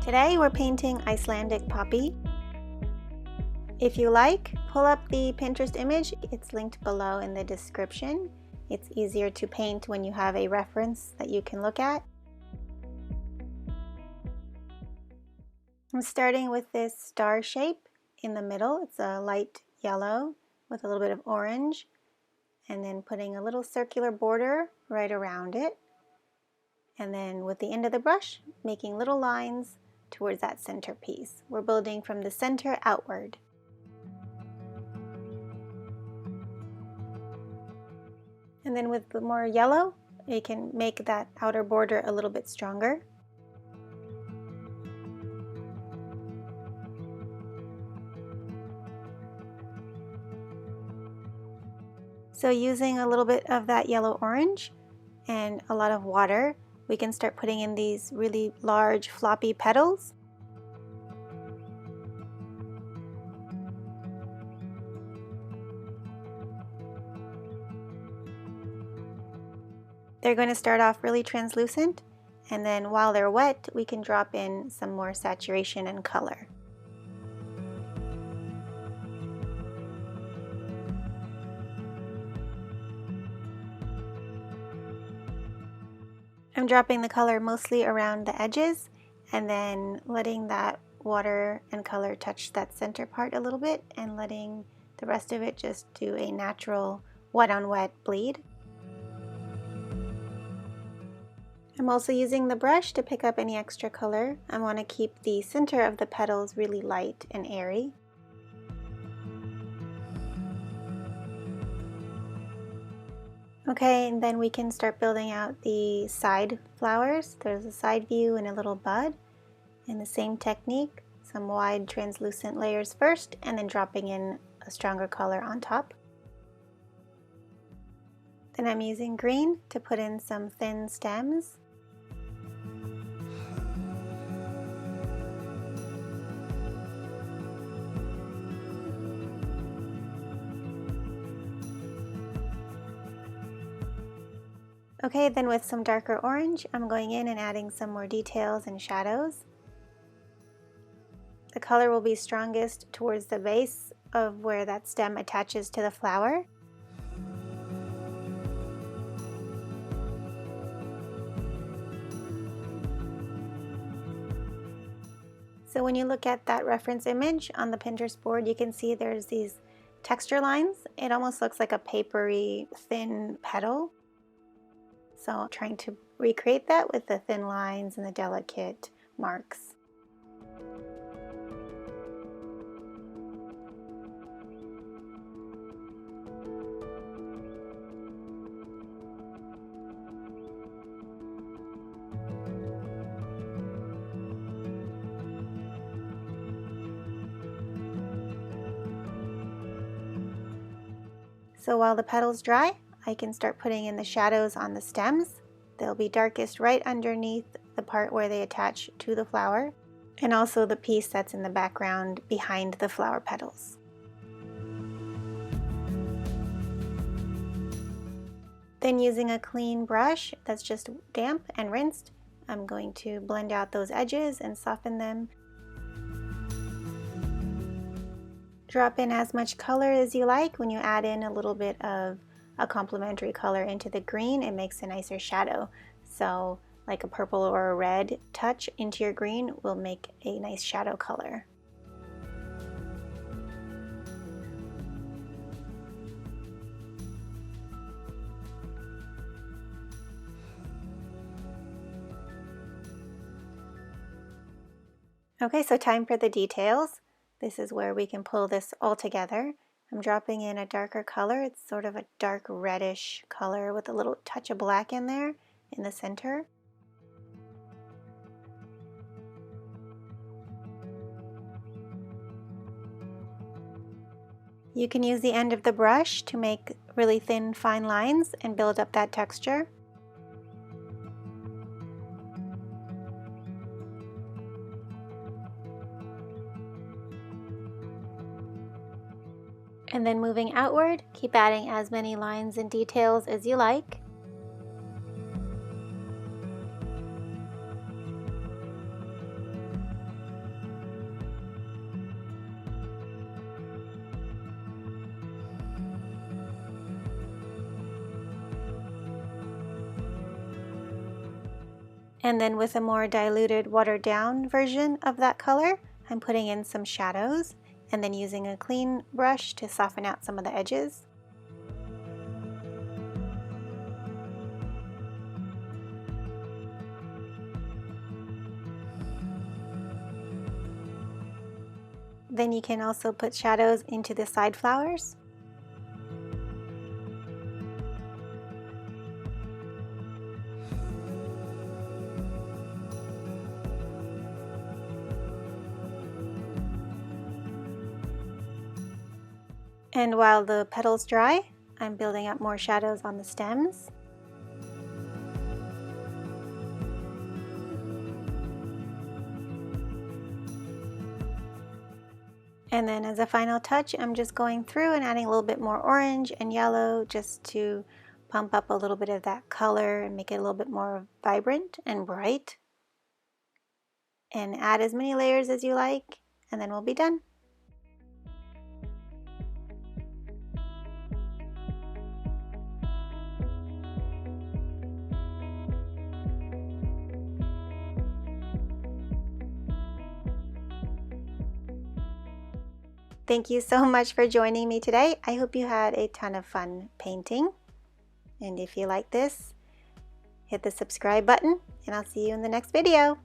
Today we're painting Icelandic Poppy. If you like, pull up the Pinterest image. It's linked below in the description. It's easier to paint when you have a reference that you can look at. I'm starting with this star shape in the middle. It's a light yellow with a little bit of orange, and then putting a little circular border right around it. And then with the end of the brush, making little lines towards that center piece. We're building from the center outward. And then with the more yellow, you can make that outer border a little bit stronger. So using a little bit of that yellow-orange and a lot of water, we can start putting in these really large floppy petals. They're going to start off really translucent, and then while they're wet, we can drop in some more saturation and color. I'm dropping the color mostly around the edges and then letting that water and color touch that center part a little bit and letting the rest of it just do a natural wet on wet bleed. I'm also using the brush to pick up any extra color. I want to keep the center of the petals really light and airy. Okay, and then we can start building out the side flowers. There's a side view and a little bud. In the same technique, some wide translucent layers first and then dropping in a stronger color on top. Then I'm using green to put in some thin stems. Okay, then with some darker orange, I'm going in and adding some more details and shadows. The color will be strongest towards the base of where that stem attaches to the flower. So when you look at that reference image on the Pinterest board, you can see there's these texture lines. It almost looks like a papery, thin petal. So I'm trying to recreate that with the thin lines and the delicate marks. So while the petals dry, I can start putting in the shadows on the stems. They'll be darkest right underneath the part where they attach to the flower, and also the piece that's in the background behind the flower petals. Then using a clean brush that's just damp and rinsed, I'm going to blend out those edges and soften them. Drop in as much color as you like. When you add in a little bit of a complementary color into the green, it makes a nicer shadow. So like a purple or a red touch into your green will make a nice shadow color. Okay, so time for the details. This is where we can pull this all together. I'm dropping in a darker color. It's sort of a dark reddish color with a little touch of black in there in the center. You can use the end of the brush to make really thin, fine lines and build up that texture. And then moving outward, keep adding as many lines and details as you like. And then with a more diluted, watered down version of that color, I'm putting in some shadows and then using a clean brush to soften out some of the edges. Then you can also put shadows into the side flowers. And while the petals dry, I'm building up more shadows on the stems. And then as a final touch, I'm just going through and adding a little bit more orange and yellow just to pump up a little bit of that color and make it a little bit more vibrant and bright. And add as many layers as you like, and then we'll be done. Thank you so much for joining me today. I hope you had a ton of fun painting. And if you like this, hit the subscribe button, and I'll see you in the next video.